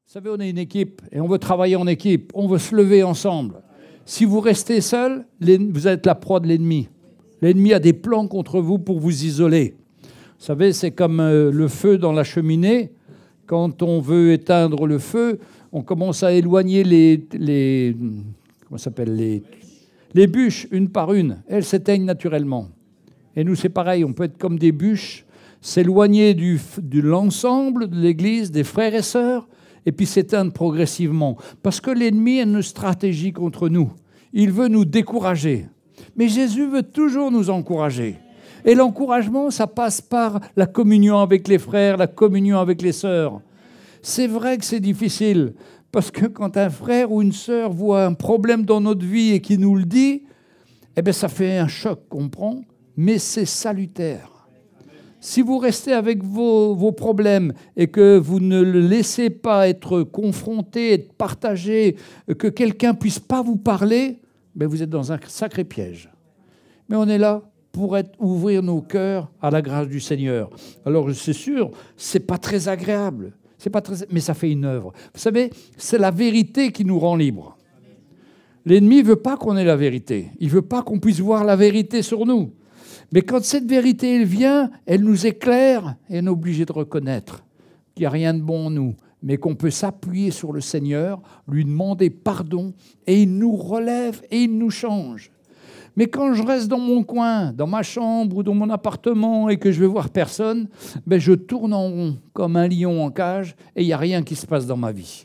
Vous savez, on est une équipe et on veut travailler en équipe, on veut se lever ensemble. Si vous restez seul, vous êtes la proie de l'ennemi. L'ennemi a des plans contre vous pour vous isoler. Vous savez, c'est comme le feu dans la cheminée. Quand on veut éteindre le feu, on commence à éloigner les bûches une par une. Elles s'éteignent naturellement. Et nous, c'est pareil, on peut être comme des bûches, s'éloigner de l'ensemble de l'Église, des frères et sœurs, et puis s'éteindre progressivement. Parce que l'ennemi a une stratégie contre nous. Il veut nous décourager. Mais Jésus veut toujours nous encourager. Et l'encouragement, ça passe par la communion avec les frères, la communion avec les sœurs. C'est vrai que c'est difficile, parce que quand un frère ou une sœur voit un problème dans notre vie et qui nous le dit, eh bien ça fait un choc, comprend, mais c'est salutaire. Si vous restez avec vos problèmes et que vous ne le laissez pas être confronté, être partagé, que quelqu'un ne puisse pas vous parler, ben vous êtes dans un sacré piège. Mais on est là pour ouvrir nos cœurs à la grâce du Seigneur. Alors c'est sûr, ce n'est pas très agréable, mais ça fait une œuvre. Vous savez, c'est la vérité qui nous rend libres. L'ennemi ne veut pas qu'on ait la vérité. Il ne veut pas qu'on puisse voir la vérité sur nous. Mais quand cette vérité elle vient, elle nous éclaire et on est obligé de reconnaître qu'il n'y a rien de bon en nous, mais qu'on peut s'appuyer sur le Seigneur, lui demander pardon, et il nous relève et il nous change. Mais quand je reste dans mon coin, dans ma chambre ou dans mon appartement et que je ne vais voir personne, ben je tourne en rond comme un lion en cage et il n'y a rien qui se passe dans ma vie.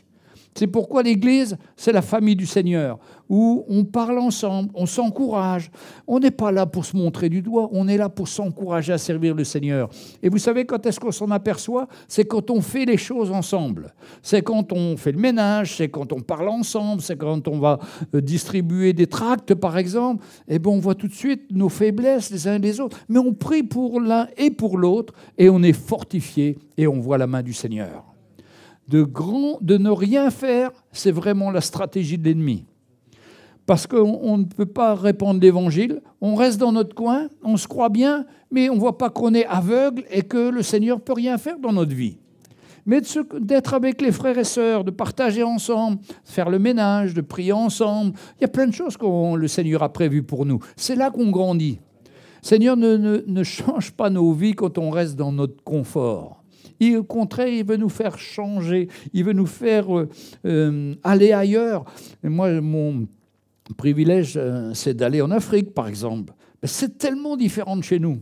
C'est pourquoi l'Église, c'est la famille du Seigneur, où on parle ensemble, on s'encourage. On n'est pas là pour se montrer du doigt, on est là pour s'encourager à servir le Seigneur. Et vous savez quand est-ce qu'on s'en aperçoit? C'est quand on fait les choses ensemble. C'est quand on fait le ménage, c'est quand on parle ensemble, c'est quand on va distribuer des tracts, par exemple. Et bien on voit tout de suite nos faiblesses les uns et les autres. Mais on prie pour l'un et pour l'autre, et on est fortifié, et on voit la main du Seigneur. De ne rien faire, c'est vraiment la stratégie de l'ennemi. Parce qu'on ne peut pas répandre l'Évangile, on reste dans notre coin, on se croit bien, mais on ne voit pas qu'on est aveugle et que le Seigneur ne peut rien faire dans notre vie. Mais d'être avec les frères et sœurs, de partager ensemble, de faire le ménage, de prier ensemble, il y a plein de choses que le Seigneur a prévues pour nous. C'est là qu'on grandit. Le Seigneur ne change pas nos vies quand on reste dans notre confort. Au contraire, il veut nous faire changer, il veut nous faire aller ailleurs. Et moi, mon privilège, c'est d'aller en Afrique, par exemple. C'est tellement différent de chez nous.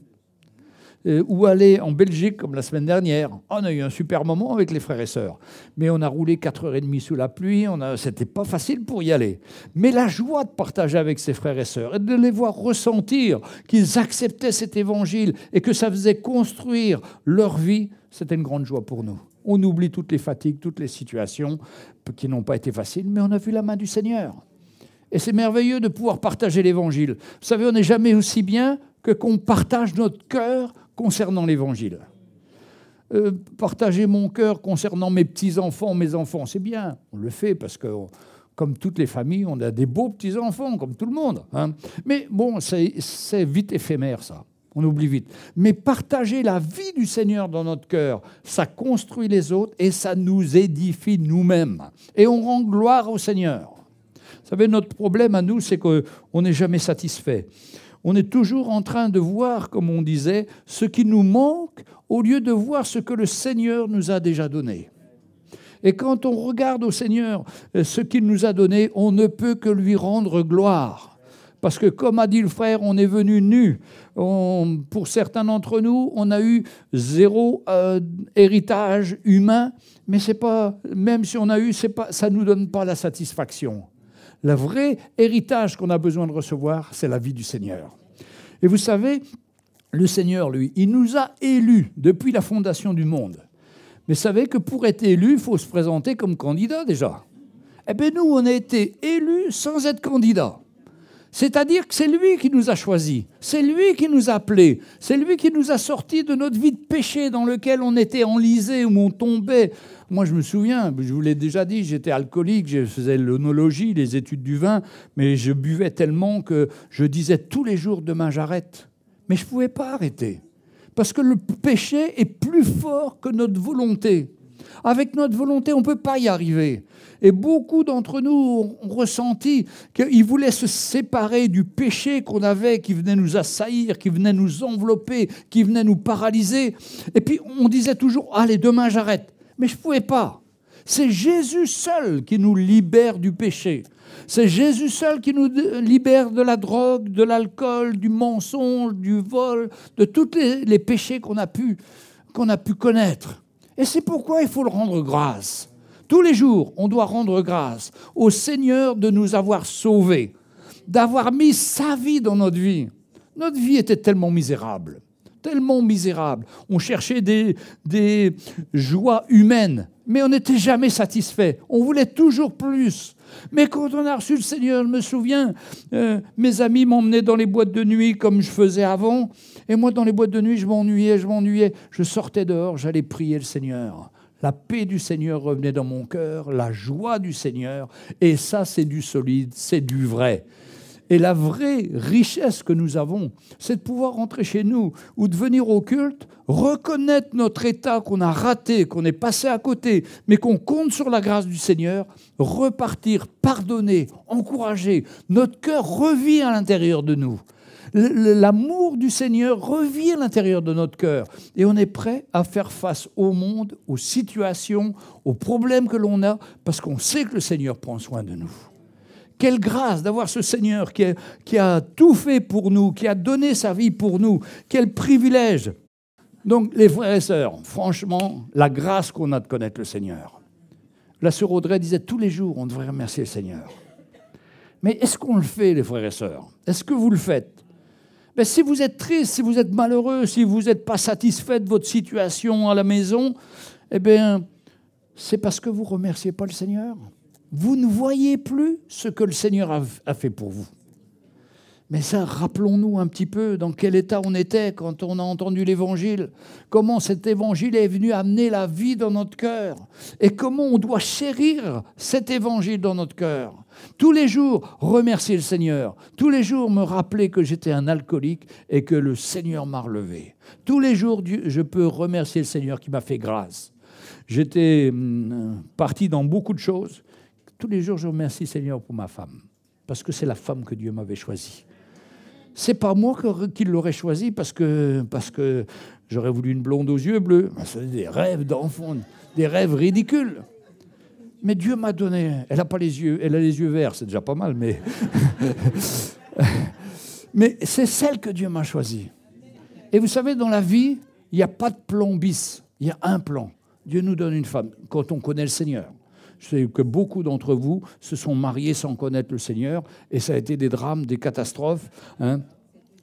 Ou aller en Belgique, comme la semaine dernière. On a eu un super moment avec les frères et sœurs. Mais on a roulé 4h30 sous la pluie, c'était pas facile pour y aller. Mais la joie de partager avec ses frères et sœurs, et de les voir ressentir qu'ils acceptaient cet évangile et que ça faisait construire leur vie, c'était une grande joie pour nous. On oublie toutes les fatigues, toutes les situations qui n'ont pas été faciles, mais on a vu la main du Seigneur. Et c'est merveilleux de pouvoir partager l'évangile. Vous savez, on n'est jamais aussi bien que qu'on partage notre cœur concernant l'évangile. Partager mon cœur concernant mes petits-enfants, mes enfants, c'est bien. On le fait parce que, comme toutes les familles, on a des beaux petits-enfants, comme tout le monde. Hein. Mais bon, c'est vite éphémère, ça. On oublie vite. Mais partager la vie du Seigneur dans notre cœur, ça construit les autres et ça nous édifie nous-mêmes. Et on rend gloire au Seigneur. Vous savez, notre problème à nous, c'est qu'on n'est jamais satisfait. On est toujours en train de voir, comme on disait, ce qui nous manque au lieu de voir ce que le Seigneur nous a déjà donné. Et quand on regarde au Seigneur ce qu'il nous a donné, on ne peut que lui rendre gloire. Parce que, comme a dit le frère, on est venu nus. Pour certains d'entre nous, on a eu 0 héritage humain, mais c'est pas, même si on a eu, ça ne nous donne pas la satisfaction. Le vrai héritage qu'on a besoin de recevoir, c'est la vie du Seigneur. Et vous savez, le Seigneur, lui, il nous a élus depuis la fondation du monde. Mais vous savez que pour être élu, il faut se présenter comme candidat déjà. Eh bien, nous, on a été élus sans être candidats. C'est-à-dire que c'est lui qui nous a choisis, c'est lui qui nous a appelés, c'est lui qui nous a sortis de notre vie de péché dans lequel on était enlisé, où on tombait. Moi, je me souviens, je vous l'ai déjà dit, j'étais alcoolique, je faisais l'œnologie, les études du vin, mais je buvais tellement que je disais tous les jours, demain j'arrête. Mais je ne pouvais pas arrêter, parce que le péché est plus fort que notre volonté. Avec notre volonté, on ne peut pas y arriver. Et beaucoup d'entre nous ont ressenti qu'ils voulaient se séparer du péché qu'on avait, qui venait nous assaillir, qui venait nous envelopper, qui venait nous paralyser. Et puis on disait toujours « Allez, demain j'arrête ». Mais je ne pouvais pas. C'est Jésus seul qui nous libère du péché. C'est Jésus seul qui nous libère de la drogue, de l'alcool, du mensonge, du vol, de tous les péchés qu'on a pu connaître. Et c'est pourquoi il faut le rendre grâce. Tous les jours, on doit rendre grâce au Seigneur de nous avoir sauvés, d'avoir mis sa vie dans notre vie. Notre vie était tellement misérable. On cherchait des joies humaines, mais on n'était jamais satisfait. On voulait toujours plus. Mais quand on a reçu le Seigneur, je me souviens, mes amis m'emmenaient dans les boîtes de nuit comme je faisais avant. Et moi, dans les boîtes de nuit, je m'ennuyais. Je sortais dehors, j'allais prier le Seigneur. La paix du Seigneur revenait dans mon cœur, la joie du Seigneur. Et ça, c'est du solide, c'est du vrai. Et la vraie richesse que nous avons, c'est de pouvoir rentrer chez nous ou de venir au culte, reconnaître notre état qu'on a raté, qu'on est passé à côté, mais qu'on compte sur la grâce du Seigneur, repartir, pardonner, encourager. Notre cœur revit à l'intérieur de nous. L'amour du Seigneur revit à l'intérieur de notre cœur. Et on est prêt à faire face au monde, aux situations, aux problèmes que l'on a, parce qu'on sait que le Seigneur prend soin de nous. Quelle grâce d'avoir ce Seigneur qui a tout fait pour nous, qui a donné sa vie pour nous. Quel privilège. Donc, les frères et sœurs, franchement, la grâce qu'on a de connaître le Seigneur. La sœur Audrey disait tous les jours, on devrait remercier le Seigneur. Mais est-ce qu'on le fait, les frères et sœurs? Est-ce que vous le faites? Mais si vous êtes triste, si vous êtes malheureux, si vous n'êtes pas satisfait de votre situation à la maison, eh bien, c'est parce que vous ne remerciez pas le Seigneur. Vous ne voyez plus ce que le Seigneur a fait pour vous. Mais ça, rappelons-nous un petit peu dans quel état on était quand on a entendu l'Évangile, comment cet Évangile est venu amener la vie dans notre cœur et comment on doit chérir cet Évangile dans notre cœur. Tous les jours, remercier le Seigneur. Tous les jours, me rappeler que j'étais un alcoolique et que le Seigneur m'a relevé. Tous les jours, je peux remercier le Seigneur qui m'a fait grâce. J'étais parti dans beaucoup de choses. Tous les jours, je remercie le Seigneur pour ma femme, parce que c'est la femme que Dieu m'avait choisie. C'est pas moi qui l'aurais choisie parce que j'aurais voulu une blonde aux yeux bleus. C'est des rêves d'enfant, des rêves ridicules. Mais Dieu m'a donné. Elle n'a pas les yeux, elle a les yeux verts, c'est déjà pas mal, mais mais c'est celle que Dieu m'a choisie. Et vous savez, dans la vie, il n'y a pas de plan bis, il y a un plan. Dieu nous donne une femme quand on connaît le Seigneur. Je sais que beaucoup d'entre vous se sont mariés sans connaître le Seigneur et ça a été des drames, des catastrophes.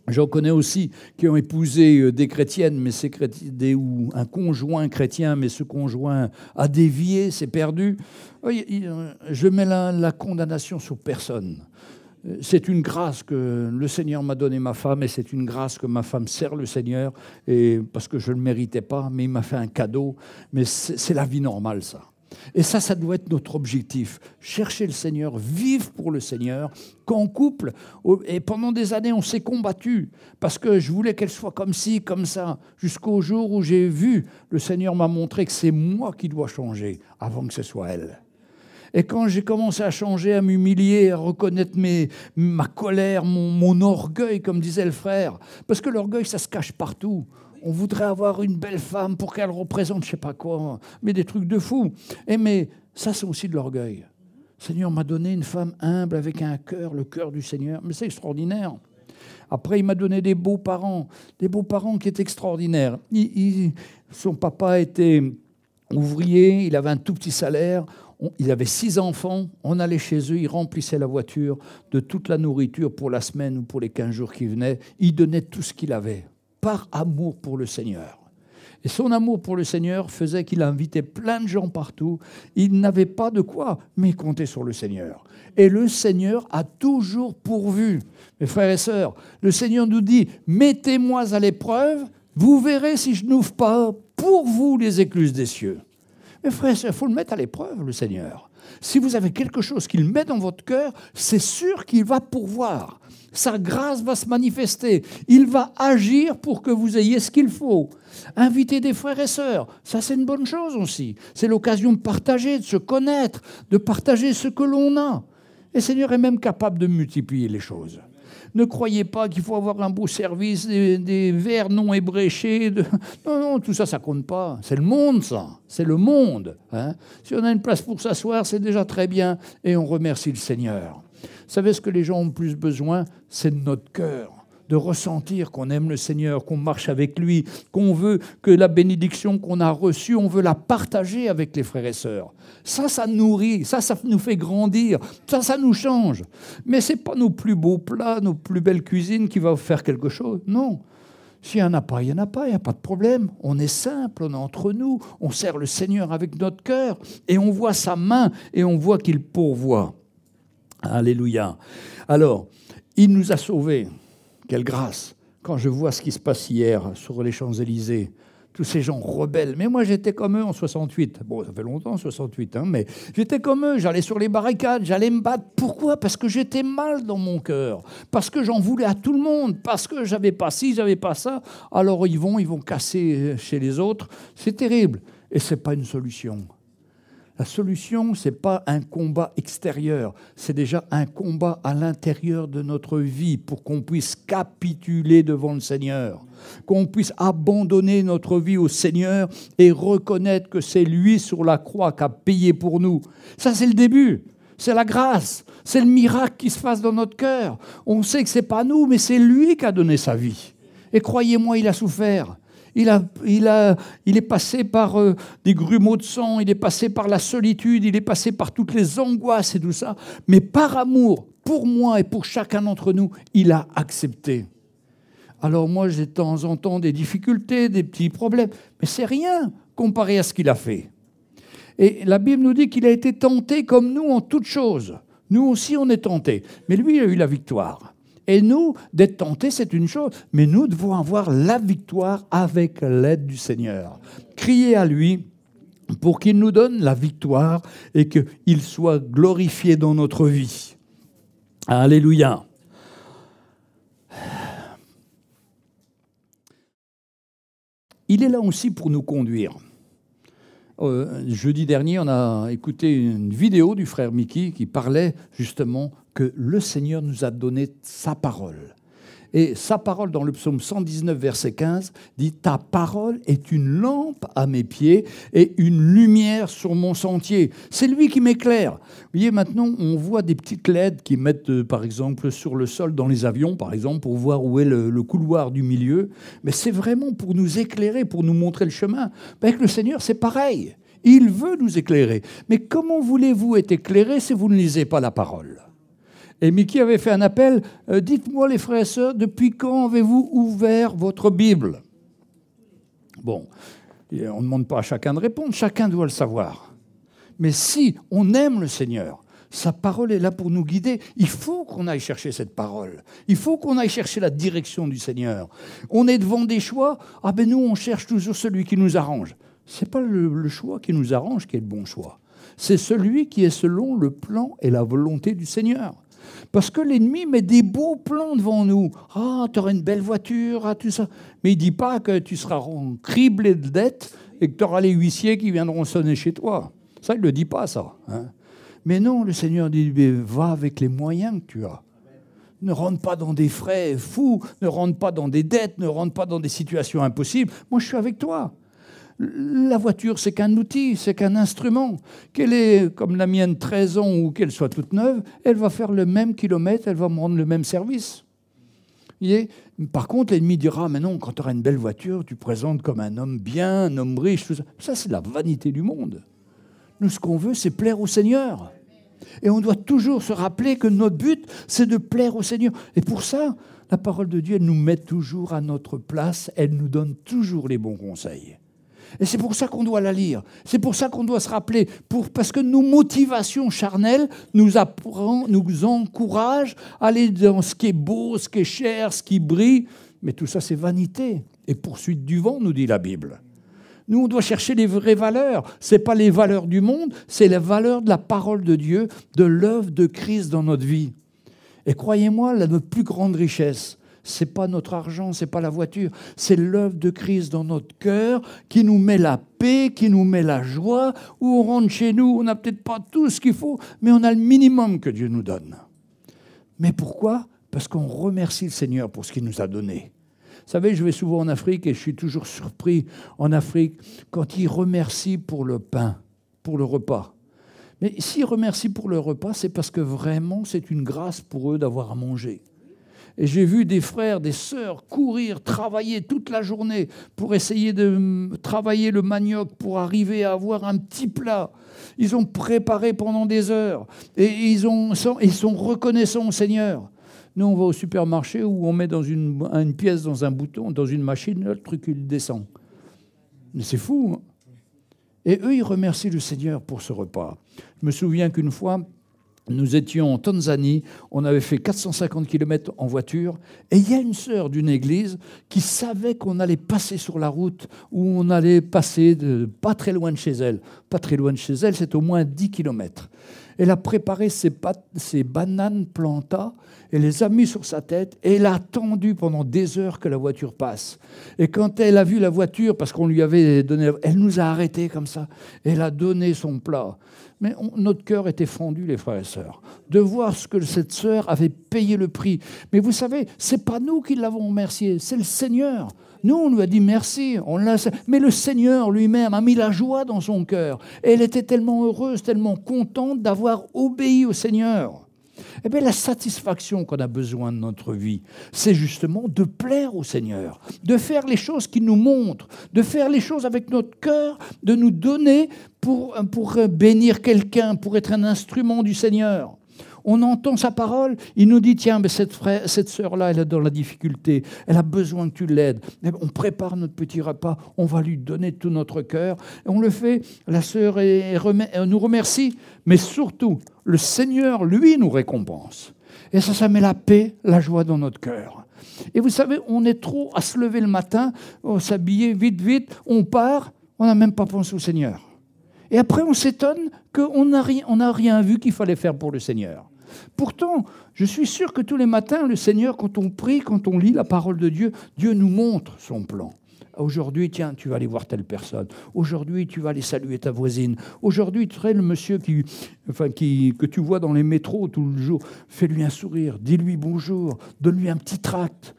J'en connais aussi qui ont épousé des chrétiennes, mais ou un conjoint chrétien, mais ce conjoint a dévié, s'est perdu. Je mets la condamnation sur personne. C'est une grâce que le Seigneur m'a donné ma femme et c'est une grâce que ma femme sert le Seigneur et parce que je ne le méritais pas, mais il m'a fait un cadeau. Mais c'est la vie normale, ça. Et ça doit être notre objectif. Chercher le Seigneur, vivre pour le Seigneur, qu'en couple. Et pendant des années, on s'est combattu parce que je voulais qu'elle soit comme ci, comme ça, jusqu'au jour où j'ai vu, le Seigneur m'a montré que c'est moi qui dois changer avant que ce soit elle. Et quand j'ai commencé à changer, à m'humilier, à reconnaître ma colère, mon orgueil, comme disait le frère, parce que l'orgueil, ça se cache partout. On voudrait avoir une belle femme pour qu'elle représente je ne sais pas quoi, mais des trucs de fou. Mais ça, c'est aussi de l'orgueil. Le Seigneur m'a donné une femme humble avec un cœur, le cœur du Seigneur. Mais c'est extraordinaire. Après, il m'a donné des beaux-parents qui étaient extraordinaires. Son papa était ouvrier, il avait un tout petit salaire. Il avait 6 enfants, on allait chez eux, il remplissait la voiture de toute la nourriture pour la semaine ou pour les 15 jours qui venaient. Il donnait tout ce qu'il avait. Par amour pour le Seigneur. Et son amour pour le Seigneur faisait qu'il invitait plein de gens partout. Il n'avait pas de quoi, mais il comptait sur le Seigneur. Et le Seigneur a toujours pourvu. Mes frères et sœurs, le Seigneur nous dit, mettez-moi à l'épreuve, vous verrez si je n'ouvre pas pour vous les écluses des cieux. Mais frère, il faut le mettre à l'épreuve, le Seigneur. Si vous avez quelque chose qu'il met dans votre cœur, c'est sûr qu'il va pourvoir. Sa grâce va se manifester. Il va agir pour que vous ayez ce qu'il faut. Inviter des frères et sœurs, ça c'est une bonne chose aussi. C'est l'occasion de partager, de se connaître, de partager ce que l'on a. Et le Seigneur est même capable de multiplier les choses. Ne croyez pas qu'il faut avoir un beau service, des verres non ébréchés. Non, non, tout ça, ça compte pas. C'est le monde, ça. C'est le monde. Hein. Si on a une place pour s'asseoir, c'est déjà très bien. Et on remercie le Seigneur. Vous savez ce que les gens ont le plus besoin? C'est de notre cœur. De ressentir qu'on aime le Seigneur, qu'on marche avec lui, qu'on veut que la bénédiction qu'on a reçue, on veut la partager avec les frères et sœurs. Ça nourrit, ça nous fait grandir, ça nous change. Mais ce n'est pas nos plus beaux plats, nos plus belles cuisines qui vont faire quelque chose. Non. S'il n'y en a pas, il n'y en a pas, il n'y a pas de problème. On est simple, on est entre nous, on sert le Seigneur avec notre cœur et on voit sa main et on voit qu'il pourvoit. Alléluia. Alors, il nous a sauvés. Quelle grâce! Quand je vois ce qui se passe hier sur les Champs-Élysées, tous ces gens rebelles. Mais moi, j'étais comme eux en 68. Bon, ça fait longtemps, 68, hein, mais j'étais comme eux. J'allais sur les barricades, j'allais me battre. Pourquoi? Parce que j'étais mal dans mon cœur. Parce que j'en voulais à tout le monde. Parce que j'avais pas ci, j'avais pas ça. Alors ils vont casser chez les autres. C'est terrible. Et c'est pas une solution. La solution, ce n'est pas un combat extérieur, c'est déjà un combat à l'intérieur de notre vie pour qu'on puisse capituler devant le Seigneur, qu'on puisse abandonner notre vie au Seigneur et reconnaître que c'est lui sur la croix qui a payé pour nous. Ça, c'est le début, c'est la grâce, c'est le miracle qui se passe dans notre cœur. On sait que ce n'est pas nous, mais c'est lui qui a donné sa vie. Et croyez-moi, il a souffert. Il est passé par des grumeaux de sang, il est passé par la solitude, il est passé par toutes les angoisses et tout ça. Mais par amour, pour moi et pour chacun d'entre nous, il a accepté. Alors moi, j'ai de temps en temps des difficultés, des petits problèmes, mais c'est rien comparé à ce qu'il a fait. Et la Bible nous dit qu'il a été tenté comme nous en toutes choses. Nous aussi, on est tentés. Mais lui, il a eu la victoire. Et nous, d'être tentés, c'est une chose, mais nous devons avoir la victoire avec l'aide du Seigneur. Crier à lui pour qu'il nous donne la victoire et qu'il soit glorifié dans notre vie. Alléluia. Il est là aussi pour nous conduire. Jeudi dernier, on a écouté une vidéo du frère Mickey qui parlait justement que le Seigneur nous a donné sa parole. Et sa parole, dans le psaume 119, verset 15, dit « Ta parole est une lampe à mes pieds et une lumière sur mon sentier. » C'est lui qui m'éclaire. Vous voyez, maintenant, on voit des petites LED qui mettent, par exemple, sur le sol dans les avions, par exemple, pour voir où est le couloir du milieu. Mais c'est vraiment pour nous éclairer, pour nous montrer le chemin. Avec le Seigneur, c'est pareil. Il veut nous éclairer. Mais comment voulez-vous être éclairé si vous ne lisez pas la parole ? Et Mickey avait fait un appel, dites-moi les frères et sœurs, depuis quand avez-vous ouvert votre Bible? Bon, on ne demande pas à chacun de répondre, chacun doit le savoir. Mais si on aime le Seigneur, sa parole est là pour nous guider, il faut qu'on aille chercher cette parole. Il faut qu'on aille chercher la direction du Seigneur. On est devant des choix, ah ben nous on cherche toujours celui qui nous arrange. Ce n'est pas le choix qui nous arrange qui est le bon choix. C'est celui qui est selon le plan et la volonté du Seigneur. Parce que l'ennemi met des beaux plans devant nous. Ah, tu auras une belle voiture, ah, tout ça. Mais il ne dit pas que tu seras criblé de dettes et que tu auras les huissiers qui viendront sonner chez toi. Ça, il ne le dit pas, ça. Hein. Mais non, le Seigneur dit, va avec les moyens que tu as. Ne rentre pas dans des frais fous, ne rentre pas dans des dettes, ne rentre pas dans des situations impossibles. Moi, je suis avec toi. La voiture, c'est qu'un outil, c'est qu'un instrument. Qu'elle ait, comme la mienne, 13 ans ou qu'elle soit toute neuve, elle va faire le même kilomètre, elle va me rendre le même service. Par contre, l'ennemi dira, mais non, quand tu auras une belle voiture, tu présentes comme un homme bien, un homme riche, tout ça. Ça, c'est la vanité du monde. Nous, ce qu'on veut, c'est plaire au Seigneur. Et on doit toujours se rappeler que notre but, c'est de plaire au Seigneur. Et pour ça, la parole de Dieu, elle nous met toujours à notre place, elle nous donne toujours les bons conseils. Et c'est pour ça qu'on doit la lire. C'est pour ça qu'on doit se rappeler. Parce que nos motivations charnelles nous encouragent à aller dans ce qui est beau, ce qui est cher, ce qui brille. Mais tout ça, c'est vanité et poursuite du vent, nous dit la Bible. Nous, on doit chercher les vraies valeurs. Ce n'est pas les valeurs du monde, c'est les valeurs de la parole de Dieu, de l'œuvre de Christ dans notre vie. Et croyez-moi, notre plus grande richesse, ce n'est pas notre argent, ce n'est pas la voiture, c'est l'œuvre de Christ dans notre cœur qui nous met la paix, qui nous met la joie, où on rentre chez nous, on n'a peut-être pas tout ce qu'il faut, mais on a le minimum que Dieu nous donne. Mais pourquoi ? Parce qu'on remercie le Seigneur pour ce qu'il nous a donné. Vous savez, je vais souvent en Afrique et je suis toujours surpris en Afrique quand ils remercient pour le pain, pour le repas. Mais s'ils remercient pour le repas, c'est parce que vraiment c'est une grâce pour eux d'avoir à manger. Et j'ai vu des frères, des sœurs courir, travailler toute la journée pour essayer de travailler le manioc pour arriver à avoir un petit plat. Ils ont préparé pendant des heures et ils sont reconnaissants au Seigneur. Nous, on va au supermarché où on met dans une pièce, dans un bouton, dans une machine, là, le truc, il descend. Mais c'est fou, hein. Et eux, ils remercient le Seigneur pour ce repas. Je me souviens qu'une fois, nous étions en Tanzanie, on avait fait 450 km en voiture, et il y a une sœur d'une église qui savait qu'on allait passer sur la route, où on allait passer pas très loin de chez elle. Pas très loin de chez elle, c'est au moins 10 km. Elle a préparé ses bananes planta, elle les a mis sur sa tête et elle a attendu pendant des heures que la voiture passe. Et quand elle a vu la voiture, parce qu'on lui avait donné, elle nous a arrêtés comme ça. Elle a donné son plat. Mais notre cœur était fendu, les frères et sœurs, de voir ce que cette sœur avait payé le prix. Mais vous savez, ce n'est pas nous qui l'avons remercié, c'est le Seigneur. Nous, on lui a dit merci, mais le Seigneur lui-même a mis la joie dans son cœur. Et elle était tellement heureuse, tellement contente d'avoir obéi au Seigneur. Eh bien, la satisfaction qu'on a besoin de notre vie, c'est justement de plaire au Seigneur, de faire les choses qu'il nous montre, de faire les choses avec notre cœur, de nous donner pour bénir quelqu'un, pour être un instrument du Seigneur. On entend sa parole, il nous dit, tiens, mais cette sœur-là, elle est dans la difficulté, elle a besoin que tu l'aides. On prépare notre petit repas, on va lui donner tout notre cœur. Et on le fait, la sœur nous remercie, mais surtout, le Seigneur, lui, nous récompense. Et ça met la paix, la joie dans notre cœur. Et vous savez, on est trop à se lever le matin, s'habiller vite, vite, on part, on n'a même pas pensé au Seigneur. Et après, on s'étonne qu'on n'a rien vu qu'il fallait faire pour le Seigneur. Pourtant, je suis sûr que tous les matins, le Seigneur, quand on prie, quand on lit la parole de Dieu, Dieu nous montre son plan. Aujourd'hui, tiens, tu vas aller voir telle personne. Aujourd'hui, tu vas aller saluer ta voisine. Aujourd'hui, tu serais le monsieur que tu vois dans les métros tout le jour. Fais-lui un sourire, dis-lui bonjour, donne-lui un petit tract.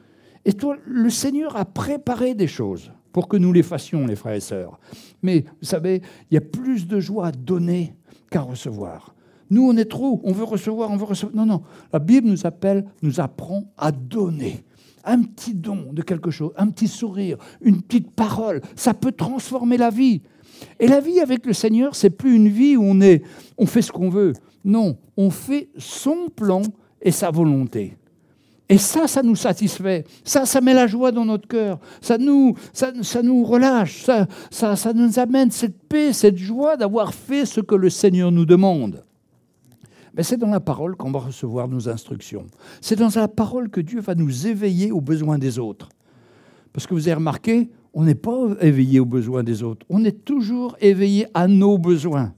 Et toi, le Seigneur a préparé des choses pour que nous les fassions, les frères et sœurs. Mais vous savez, il y a plus de joie à donner qu'à recevoir. Nous, on est trop, on veut recevoir. Non, non, la Bible nous apprend à donner. Un petit don de quelque chose, un petit sourire, une petite parole, ça peut transformer la vie. Et la vie avec le Seigneur, c'est plus une vie où on fait ce qu'on veut. Non, on fait son plan et sa volonté. Et ça nous satisfait. Ça met la joie dans notre cœur. Ça nous relâche. Ça nous amène cette paix, cette joie d'avoir fait ce que le Seigneur nous demande. Mais c'est dans la parole qu'on va recevoir nos instructions. C'est dans la parole que Dieu va nous éveiller aux besoins des autres. Parce que vous avez remarqué, on n'est pas éveillé aux besoins des autres. On est toujours éveillé à nos besoins.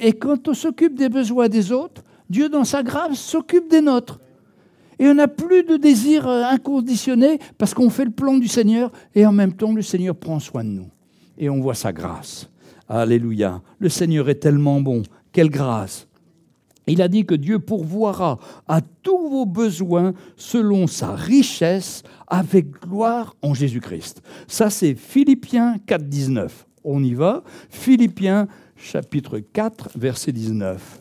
Et quand on s'occupe des besoins des autres, Dieu, dans sa grâce, s'occupe des nôtres. Et on n'a plus de désir inconditionné parce qu'on fait le plan du Seigneur et en même temps, le Seigneur prend soin de nous. Et on voit sa grâce. Alléluia. Le Seigneur est tellement bon. Quelle grâce. Il a dit que Dieu pourvoira à tous vos besoins selon sa richesse avec gloire en Jésus-Christ. Ça, c'est Philippiens 4, 19. On y va. Philippiens chapitre 4, verset 19.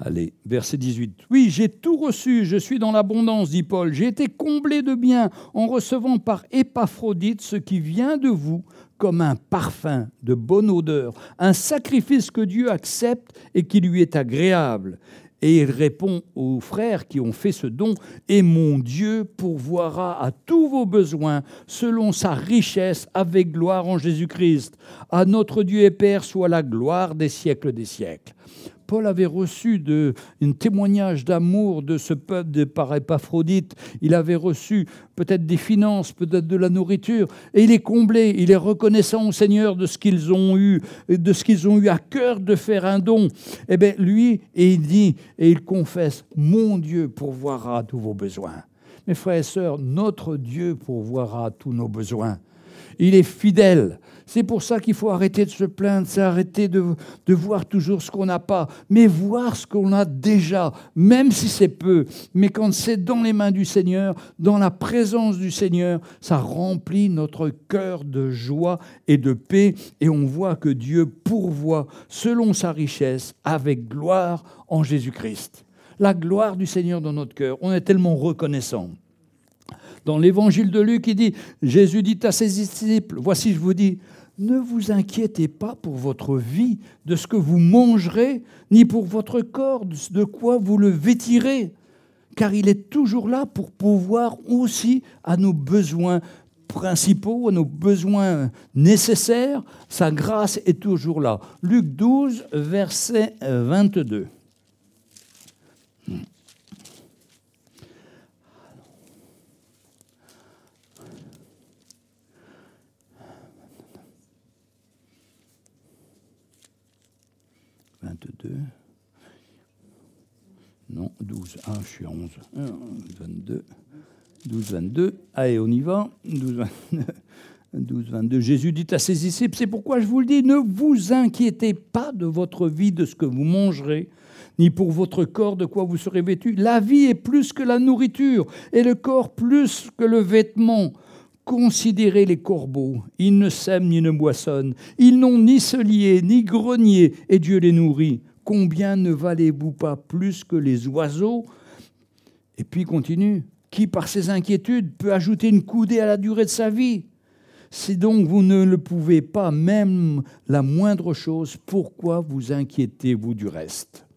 Allez, verset 18. « Oui, j'ai tout reçu, je suis dans l'abondance, dit Paul. J'ai été comblé de biens en recevant par Épaphrodite ce qui vient de vous comme un parfum de bonne odeur, un sacrifice que Dieu accepte et qui lui est agréable. Et il répond aux frères qui ont fait ce don, « Et mon Dieu pourvoira à tous vos besoins selon sa richesse avec gloire en Jésus-Christ. À notre Dieu et Père soit la gloire des siècles des siècles. » Paul avait reçu un témoignage d'amour de ce peuple par Épaphrodite. Il avait reçu peut-être des finances, peut-être de la nourriture. Et il est comblé, il est reconnaissant au Seigneur de ce qu'ils ont eu à cœur de faire un don. Eh bien, lui, et il dit, et il confesse, « Mon Dieu pourvoira à tous vos besoins. » Mes frères et sœurs, notre Dieu pourvoira à tous nos besoins. Il est fidèle. C'est pour ça qu'il faut arrêter de se plaindre, c'est arrêter de voir toujours ce qu'on n'a pas, mais voir ce qu'on a déjà, même si c'est peu. Mais quand c'est dans les mains du Seigneur, dans la présence du Seigneur, ça remplit notre cœur de joie et de paix. Et on voit que Dieu pourvoit selon sa richesse avec gloire en Jésus-Christ. La gloire du Seigneur dans notre cœur, on est tellement reconnaissant. Dans l'évangile de Luc, il dit, Jésus dit à ses disciples, « Voici, je vous dis, ne vous inquiétez pas pour votre vie, de ce que vous mangerez, ni pour votre corps, de quoi vous le vêtirez, car il est toujours là pour pourvoir aussi à nos besoins principaux, à nos besoins nécessaires. Sa grâce est toujours là. » Luc 12, verset 22. Non, 12. Ah, je suis à 11. 22. 12, 22. Allez, on y va. 12, 22. 12, 22. Jésus dit à ses disciples, « C'est pourquoi je vous le dis, ne vous inquiétez pas de votre vie, de ce que vous mangerez, ni pour votre corps, de quoi vous serez vêtus. La vie est plus que la nourriture, et le corps plus que le vêtement. Considérez les corbeaux, ils ne sèment ni ne moissonnent, ils n'ont ni cellier, ni grenier, et Dieu les nourrit. Combien ne valez-vous pas plus que les oiseaux ?» Et puis il continue, « Qui par ses inquiétudes peut ajouter une coudée à la durée de sa vie ? Si donc vous ne le pouvez pas, même la moindre chose, pourquoi vous inquiétez-vous du reste ?»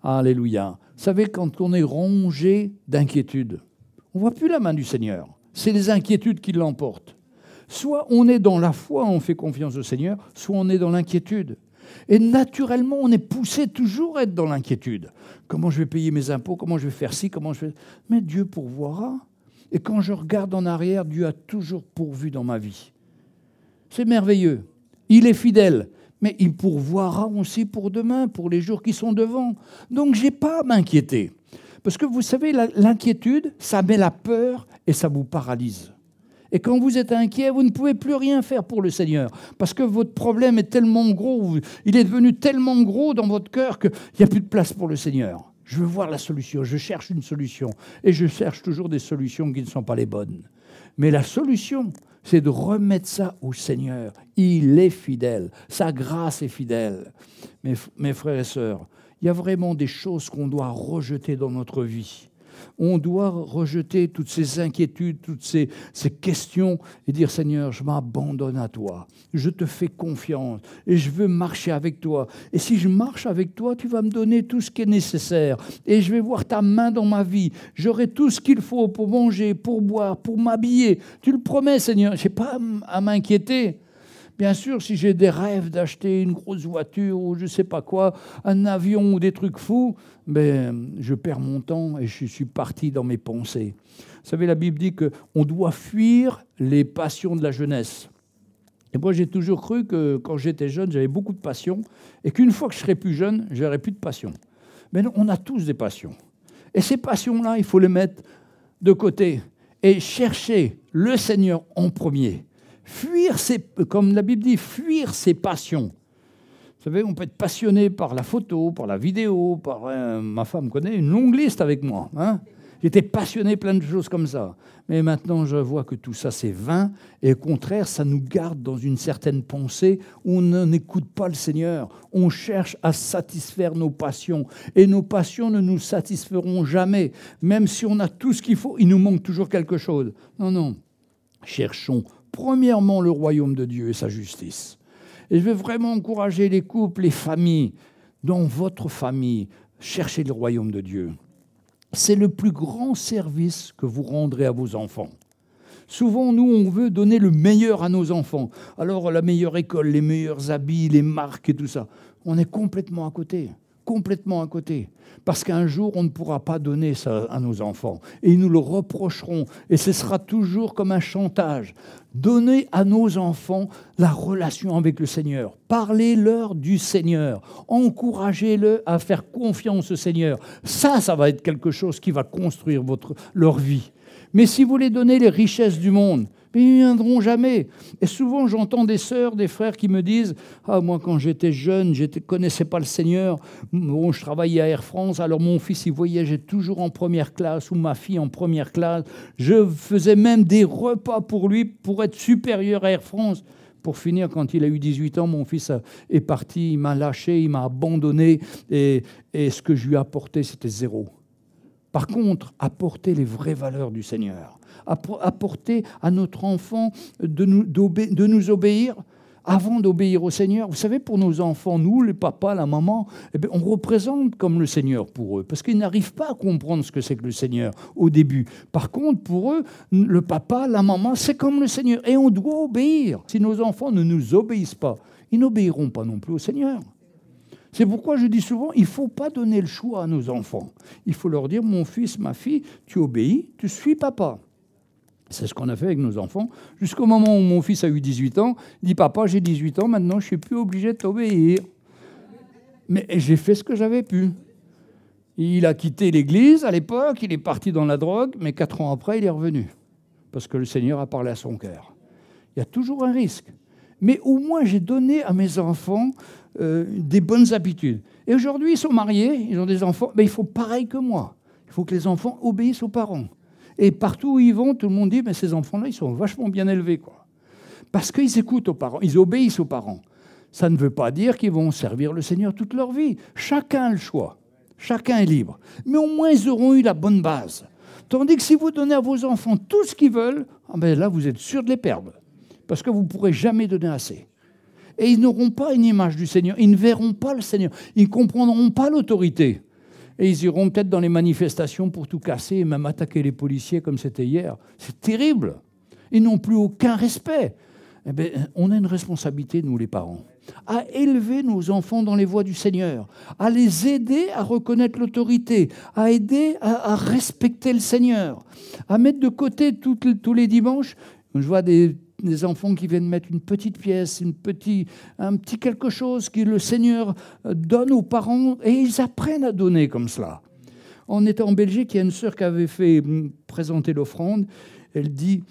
Alléluia. Vous savez, quand on est rongé d'inquiétude, on ne voit plus la main du Seigneur. C'est les inquiétudes qui l'emportent. Soit on est dans la foi, on fait confiance au Seigneur, soit on est dans l'inquiétude. Et naturellement, on est poussé toujours à être dans l'inquiétude. Comment je vais payer mes impôts? Comment je vais faire ci? Comment je vais... Mais Dieu pourvoira. Et quand je regarde en arrière, Dieu a toujours pourvu dans ma vie. C'est merveilleux. Il est fidèle. Mais il pourvoira aussi pour demain, pour les jours qui sont devant. Donc, je n'ai pas à m'inquiéter. Parce que vous savez, l'inquiétude, ça met la peur et ça vous paralyse. Et quand vous êtes inquiet, vous ne pouvez plus rien faire pour le Seigneur. Parce que votre problème est tellement gros, il est devenu tellement gros dans votre cœur qu'il n'y a plus de place pour le Seigneur. Je veux voir la solution, je cherche une solution. Et je cherche toujours des solutions qui ne sont pas les bonnes. Mais la solution, c'est de remettre ça au Seigneur. Il est fidèle, sa grâce est fidèle. Mes frères et sœurs, il y a vraiment des choses qu'on doit rejeter dans notre vie. On doit rejeter toutes ces inquiétudes, toutes ces questions et dire « Seigneur, je m'abandonne à toi. Je te fais confiance et je veux marcher avec toi. Et si je marche avec toi, tu vas me donner tout ce qui est nécessaire. Et je vais voir ta main dans ma vie. J'aurai tout ce qu'il faut pour manger, pour boire, pour m'habiller. Tu le promets, Seigneur. Je n'ai pas à m'inquiéter. » Bien sûr, si j'ai des rêves d'acheter une grosse voiture ou je ne sais pas quoi, un avion ou des trucs fous, ben, je perds mon temps et je suis parti dans mes pensées. Vous savez, la Bible dit qu'on doit fuir les passions de la jeunesse. Et moi, j'ai toujours cru que quand j'étais jeune, j'avais beaucoup de passion et qu'une fois que je serais plus jeune, je n'aurais plus de passion. Mais non, on a tous des passions. Et ces passions-là, il faut les mettre de côté et chercher le Seigneur en premier. Fuir, comme la Bible dit, fuir ses passions. Vous savez, on peut être passionné par la photo, par la vidéo, ma femme connaît une longue liste avec moi. Hein. J'étais passionné plein de choses comme ça. Mais maintenant, je vois que tout ça, c'est vain. Et au contraire, ça nous garde dans une certaine pensée où on n'écoute pas le Seigneur. On cherche à satisfaire nos passions. Et nos passions ne nous satisferont jamais. Même si on a tout ce qu'il faut, il nous manque toujours quelque chose. Non, non. Cherchons premièrement le royaume de Dieu et sa justice. Et je veux vraiment encourager les couples, les familles. Dans votre famille, cherchez le royaume de Dieu. C'est le plus grand service que vous rendrez à vos enfants. Souvent, nous, on veut donner le meilleur à nos enfants. Alors, la meilleure école, les meilleurs habits, les marques et tout ça. On est complètement à côté. Complètement à côté. Parce qu'un jour, on ne pourra pas donner ça à nos enfants. Et ils nous le reprocheront. Et ce sera toujours comme un chantage. Donnez à nos enfants la relation avec le Seigneur. Parlez-leur du Seigneur. Encouragez-le à faire confiance au Seigneur. Ça va être quelque chose qui va construire leur vie. Mais si vous les donnez les richesses du monde, ils ne viendront jamais. Et souvent, j'entends des sœurs, des frères qui me disent « Ah, moi, quand j'étais jeune, je ne connaissais pas le Seigneur. Bon, je travaillais à Air France, alors mon fils, il voyageait toujours en première classe, ou ma fille en première classe. Je faisais même des repas pour lui, pour être supérieur à Air France. » Pour finir, quand il a eu 18 ans, mon fils est parti, il m'a lâché, il m'a abandonné, et ce que je lui ai apporté, c'était zéro. Par contre, apporter les vraies valeurs du Seigneur, apporter à notre enfant de nous obéir avant d'obéir au Seigneur. Vous savez, pour nos enfants, nous, les papas, la maman, eh bien, on représente comme le Seigneur pour eux, parce qu'ils n'arrivent pas à comprendre ce que c'est que le Seigneur au début. Par contre, pour eux, le papa, la maman, c'est comme le Seigneur, et on doit obéir. Si nos enfants ne nous obéissent pas, ils n'obéiront pas non plus au Seigneur. C'est pourquoi je dis souvent, il ne faut pas donner le choix à nos enfants. Il faut leur dire, mon fils, ma fille, tu obéis, tu suis papa. C'est ce qu'on a fait avec nos enfants, jusqu'au moment où mon fils a eu 18 ans. Il dit, papa, j'ai 18 ans, maintenant je ne suis plus obligé de t'obéir. Mais j'ai fait ce que j'avais pu. Il a quitté l'église à l'époque, il est parti dans la drogue, mais 4 ans après, il est revenu. Parce que le Seigneur a parlé à son cœur. Il y a toujours un risque. Mais au moins, j'ai donné à mes enfants des bonnes habitudes. Et aujourd'hui, ils sont mariés, ils ont des enfants, mais il faut pareil que moi. Il faut que les enfants obéissent aux parents. Et partout où ils vont, tout le monde dit, mais ces enfants-là, ils sont vachement bien élevés, quoi. Parce qu'ils écoutent aux parents, ils obéissent aux parents. Ça ne veut pas dire qu'ils vont servir le Seigneur toute leur vie. Chacun a le choix. Chacun est libre. Mais au moins, ils auront eu la bonne base. Tandis que si vous donnez à vos enfants tout ce qu'ils veulent, ah ben là, vous êtes sûr de les perdre. Parce que vous ne pourrez jamais donner assez. Et ils n'auront pas une image du Seigneur. Ils ne verront pas le Seigneur. Ils ne comprendront pas l'autorité. Et ils iront peut-être dans les manifestations pour tout casser et même attaquer les policiers comme c'était hier. C'est terrible. Ils n'ont plus aucun respect. Eh bien, on a une responsabilité, nous les parents, à élever nos enfants dans les voies du Seigneur, à les aider à reconnaître l'autorité, à aider à respecter le Seigneur, à mettre de côté tous les dimanches. Je vois des enfants qui viennent mettre une petite pièce, un petit quelque chose que le Seigneur donne aux parents, et ils apprennent à donner comme cela. On était en Belgique, il y a une sœur qui avait fait présenter l'offrande. Elle dit,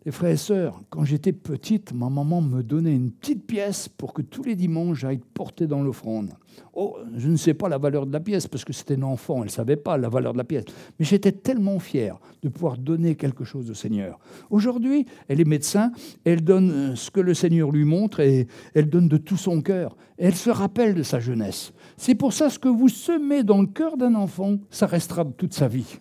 les frères et sœurs, quand j'étais petite, ma maman me donnait une petite pièce pour que tous les dimanches, j'aille porter dans l'offrande. Oh, je ne sais pas la valeur de la pièce, parce que c'était un enfant, elle ne savait pas la valeur de la pièce. Mais j'étais tellement fier de pouvoir donner quelque chose au Seigneur. Aujourd'hui, elle est médecin, elle donne ce que le Seigneur lui montre, et elle donne de tout son cœur. Et elle se rappelle de sa jeunesse. C'est pour ça, ce que vous semez dans le cœur d'un enfant, ça restera toute sa vie.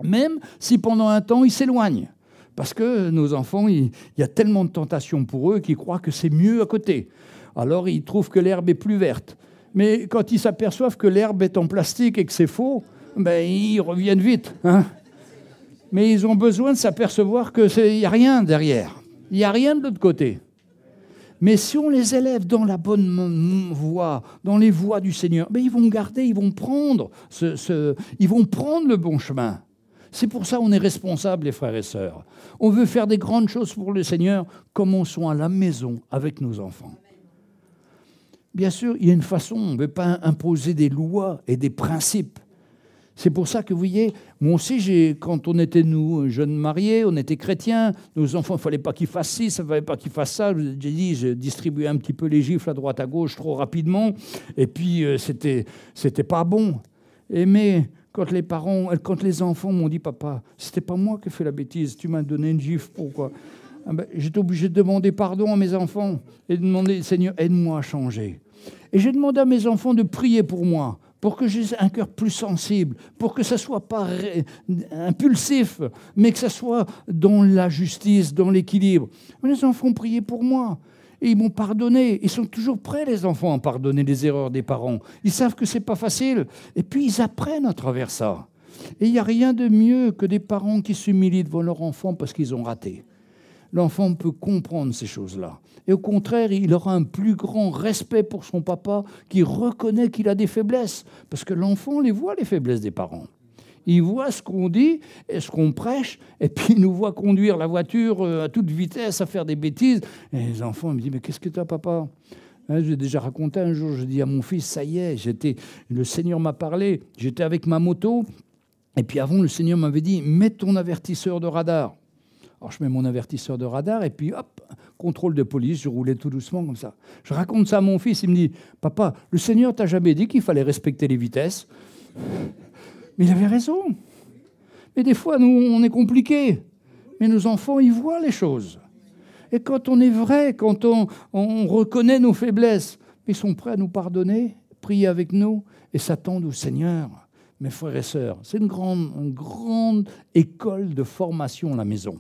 Même si pendant un temps, il s'éloigne. Parce que nos enfants, il y a tellement de tentations pour eux qu'ils croient que c'est mieux à côté. Alors, ils trouvent que l'herbe est plus verte. Mais quand ils s'aperçoivent que l'herbe est en plastique et que c'est faux, ben, ils reviennent vite. Hein. Mais ils ont besoin de s'apercevoir qu'il n'y a rien derrière. Il n'y a rien de l'autre côté. Mais si on les élève dans la bonne voie, dans les voies du Seigneur, ben, ils vont garder, ils vont prendre le bon chemin. C'est pour ça qu'on est responsable, les frères et sœurs. On veut faire des grandes choses pour le Seigneur, commençons à la maison avec nos enfants. Bien sûr, il y a une façon, on ne veut pas imposer des lois et des principes. C'est pour ça que, vous voyez, moi aussi, quand on était, nous, jeunes mariés, on était chrétiens, nos enfants, il ne fallait pas qu'ils fassent ci, il ne fallait pas qu'ils fassent ça. J'ai dit, je distribuais un petit peu les gifles à droite, à gauche, trop rapidement, et puis c'était pas bon. Mais quand les enfants m'ont dit, papa, c'était pas moi qui ai fait la bêtise, tu m'as donné une gifle, pourquoi ? J'étais obligé de demander pardon à mes enfants et de demander, Seigneur, aide-moi à changer. Et j'ai demandé à mes enfants de prier pour moi, pour que j'ai un cœur plus sensible, pour que ça ne soit pas impulsif, mais que ça soit dans la justice, dans l'équilibre. Les enfants priaient pour moi. Et ils m'ont pardonné. Ils sont toujours prêts, les enfants, à pardonner les erreurs des parents. Ils savent que ce n'est pas facile. Et puis, ils apprennent à travers ça. Et il n'y a rien de mieux que des parents qui s'humilient devant leur enfant parce qu'ils ont raté. L'enfant peut comprendre ces choses-là. Et au contraire, il aura un plus grand respect pour son papa qui reconnaît qu'il a des faiblesses. Parce que l'enfant les voit, les faiblesses des parents. Il voit ce qu'on dit et ce qu'on prêche, et puis il nous voit conduire la voiture à toute vitesse, à faire des bêtises. Et les enfants me disent, mais qu'est-ce que tu as, papa ? J'ai déjà raconté un jour, je dis à mon fils, ça y est, le Seigneur m'a parlé, j'étais avec ma moto, et puis avant, le Seigneur m'avait dit, mets ton avertisseur de radar. Alors je mets mon avertisseur de radar, et puis hop, contrôle de police, je roulais tout doucement comme ça. Je raconte ça à mon fils, il me dit, papa, le Seigneur t'a jamais dit qu'il fallait respecter les vitesses ? Mais il avait raison. Mais des fois, nous, on est compliqués. Mais nos enfants, ils voient les choses. Et quand on est vrai, quand on reconnaît nos faiblesses, ils sont prêts à nous pardonner, prier avec nous et s'attendent au Seigneur. Mes frères et sœurs, c'est une grande école de formation, la maison.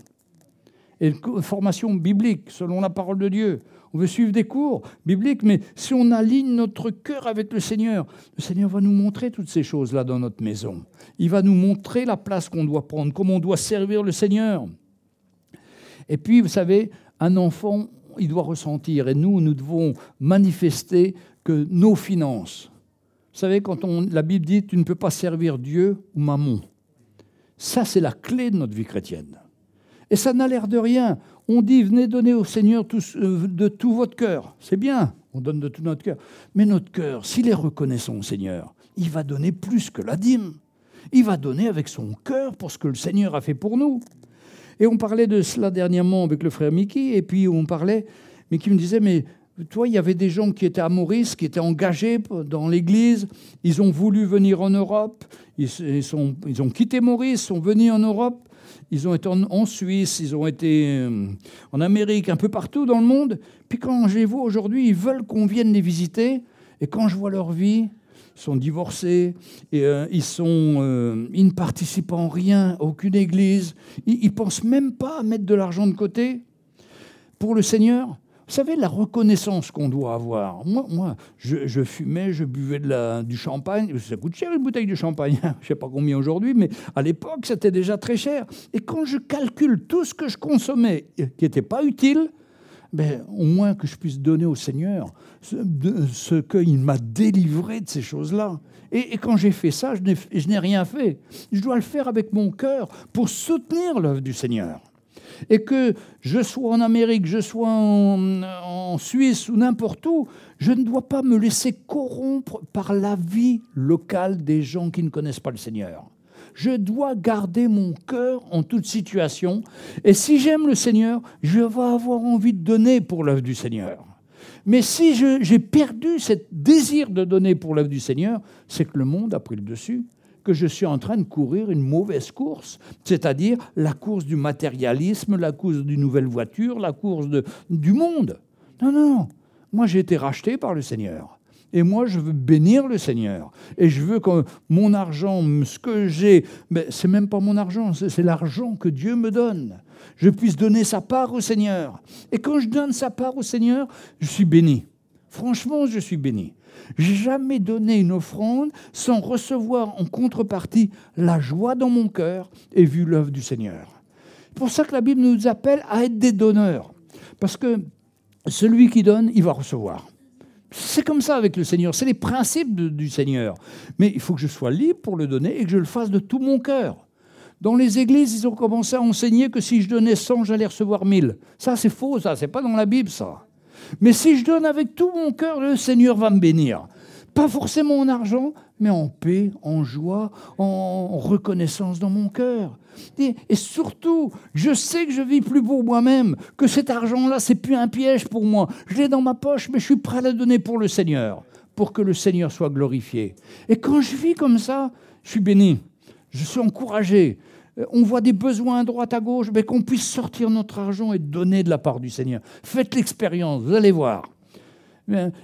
Et une formation biblique, selon la parole de Dieu. On veut suivre des cours bibliques, mais si on aligne notre cœur avec le Seigneur va nous montrer toutes ces choses-là dans notre maison. Il va nous montrer la place qu'on doit prendre, comment on doit servir le Seigneur. Et puis, vous savez, un enfant, il doit ressentir, et nous devons manifester que nos finances. Vous savez, quand la Bible dit « tu ne peux pas servir Dieu ou mammon », ça, c'est la clé de notre vie chrétienne. Et ça n'a l'air de rien. On dit, venez donner au Seigneur de tout votre cœur. C'est bien, on donne de tout notre cœur. Mais notre cœur, s'il est reconnaissant au Seigneur, il va donner plus que la dîme. Il va donner avec son cœur pour ce que le Seigneur a fait pour nous. Et on parlait de cela dernièrement avec le frère Mickey, et puis on parlait, mais qui me disait, mais toi, il y avait des gens qui étaient à Maurice, qui étaient engagés dans l'Église, ils ont voulu venir en Europe, ils ont quitté Maurice, sont venus en Europe, ils ont été en Suisse, ils ont été en Amérique, un peu partout dans le monde. Puis quand je les vois aujourd'hui, ils veulent qu'on vienne les visiter. Et quand je vois leur vie, ils sont divorcés, et ils ne participent en rien à aucune église. Ils ne pensent même pas à mettre de l'argent de côté pour le Seigneur. Vous savez, la reconnaissance qu'on doit avoir. Moi je fumais, je buvais du champagne. Ça coûte cher une bouteille de champagne. Je ne sais pas combien aujourd'hui, mais à l'époque, c'était déjà très cher. Et quand je calcule tout ce que je consommais qui n'était pas utile, au moins que je puisse donner au Seigneur ce qu'il m'a délivré de ces choses-là. Et quand j'ai fait ça, je n'ai rien fait. Je dois le faire avec mon cœur pour soutenir l'œuvre du Seigneur. Et que je sois en Amérique, je sois en Suisse ou n'importe où, je ne dois pas me laisser corrompre par la vie locale des gens qui ne connaissent pas le Seigneur. Je dois garder mon cœur en toute situation. Et si j'aime le Seigneur, je vais avoir envie de donner pour l'œuvre du Seigneur. Mais si j'ai perdu ce désir de donner pour l'œuvre du Seigneur, c'est que le monde a pris le dessus, que je suis en train de courir une mauvaise course, c'est-à-dire la course du matérialisme, la course d'une nouvelle voiture, la course du monde. Non, moi j'ai été racheté par le Seigneur. Et moi, je veux bénir le Seigneur. Et je veux que mon argent, ce que j'ai, mais c'est même pas mon argent, c'est l'argent que Dieu me donne. Je puisse donner sa part au Seigneur. Et quand je donne sa part au Seigneur, je suis béni. Franchement, je suis béni. J'ai jamais donné une offrande sans recevoir en contrepartie la joie dans mon cœur et vu l'œuvre du Seigneur. C'est pour ça que la Bible nous appelle à être des donneurs. Parce que celui qui donne, il va recevoir. C'est comme ça avec le Seigneur, c'est les principes du Seigneur. Mais il faut que je sois libre pour le donner et que je le fasse de tout mon cœur. Dans les églises, ils ont commencé à enseigner que si je donnais 100, j'allais recevoir 1000. Ça, c'est faux, ça, c'est pas dans la Bible, ça. Mais si je donne avec tout mon cœur, le Seigneur va me bénir. Pas forcément en argent, mais en paix, en joie, en reconnaissance dans mon cœur. Et surtout, je sais que je vis plus pour moi-même, que cet argent-là, c'est plus un piège pour moi. Je l'ai dans ma poche, mais je suis prêt à le donner pour le Seigneur, pour que le Seigneur soit glorifié. Et quand je vis comme ça, je suis béni, je suis encouragé. On voit des besoins à droite, à gauche, mais qu'on puisse sortir notre argent et donner de la part du Seigneur. Faites l'expérience, vous allez voir.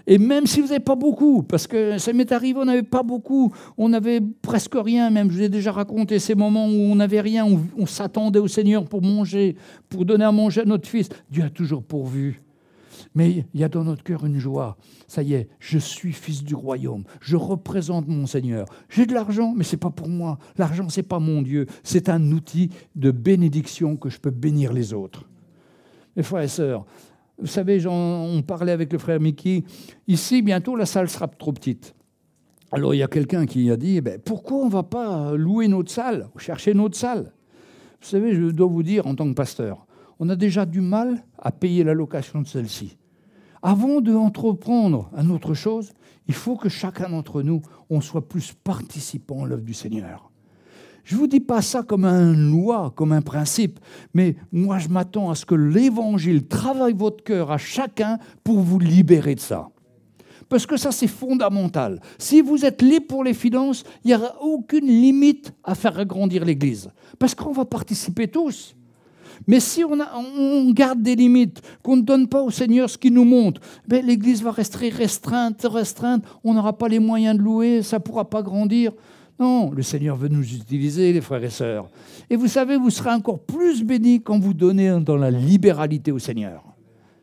Et même si vous n'avez pas beaucoup, parce que ça m'est arrivé, on n'avait pas beaucoup, on n'avait presque rien même. Je vous ai déjà raconté ces moments où on n'avait rien, on s'attendait au Seigneur pour manger, pour donner à manger à notre fils. Dieu a toujours pourvu. Mais il y a dans notre cœur une joie. Ça y est, je suis fils du royaume. Je représente mon Seigneur. J'ai de l'argent, mais ce n'est pas pour moi. L'argent, ce n'est pas mon Dieu. C'est un outil de bénédiction que je peux bénir les autres. Mes frères et sœurs, vous savez, on parlait avec le frère Mickey. Ici, bientôt, la salle sera trop petite. Alors, il y a quelqu'un qui a dit, pourquoi on ne va pas louer notre salle, chercher notre salle? Vous savez, je dois vous dire, en tant que pasteur, on a déjà du mal à payer la location de celle-ci. Avant d'entreprendre une autre chose, il faut que chacun d'entre nous, on soit plus participant à l'œuvre du Seigneur. Je ne vous dis pas ça comme une loi, comme un principe, mais moi je m'attends à ce que l'Évangile travaille votre cœur à chacun pour vous libérer de ça. Parce que ça, c'est fondamental. Si vous êtes libre pour les finances, il n'y aura aucune limite à faire agrandir l'Église. Parce qu'on va participer tous. Mais si on garde des limites, qu'on ne donne pas au Seigneur ce qu'il nous montre, l'Église va rester restreinte, on n'aura pas les moyens de louer, ça ne pourra pas grandir. Non, le Seigneur veut nous utiliser, les frères et sœurs. Et vous savez, vous serez encore plus bénis quand vous donnez dans la libéralité au Seigneur.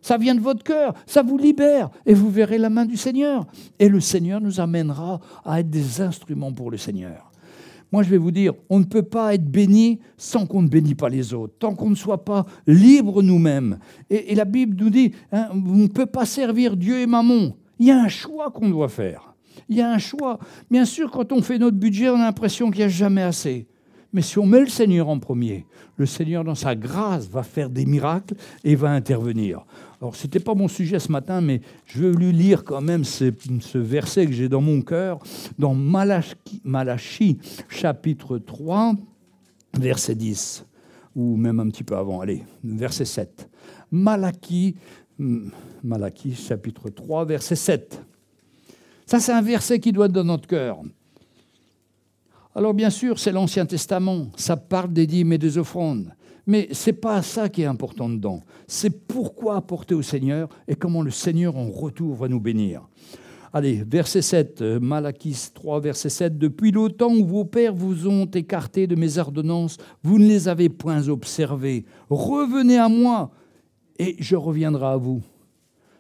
Ça vient de votre cœur, ça vous libère, et vous verrez la main du Seigneur. Et le Seigneur nous amènera à être des instruments pour le Seigneur. Moi, je vais vous dire, on ne peut pas être béni sans qu'on ne bénisse pas les autres, tant qu'on ne soit pas libre nous-mêmes. Et la Bible nous dit, vous ne pouvez pas servir Dieu et Mammon. Il y a un choix qu'on doit faire. Il y a un choix. Bien sûr, quand on fait notre budget, on a l'impression qu'il n'y a jamais assez. Mais si on met le Seigneur en premier, le Seigneur, dans sa grâce, va faire des miracles et va intervenir. Alors, ce n'était pas mon sujet ce matin, mais je veux lui lire quand même ce verset que j'ai dans mon cœur, dans Malachie, chapitre 3, verset 10, ou même un petit peu avant, allez, verset 7. Malachie, chapitre 3, verset 7. Ça, c'est un verset qui doit être dans notre cœur. Alors, bien sûr, c'est l'Ancien Testament. Ça parle des dîmes et des offrandes. Mais ce n'est pas ça qui est important dedans. C'est pourquoi apporter au Seigneur et comment le Seigneur, en retour, va nous bénir. Allez, verset 7, Malachie 3, verset 7. « Depuis le temps où vos pères vous ont écarté de mes ordonnances, vous ne les avez point observées. Revenez à moi et je reviendrai à vous. »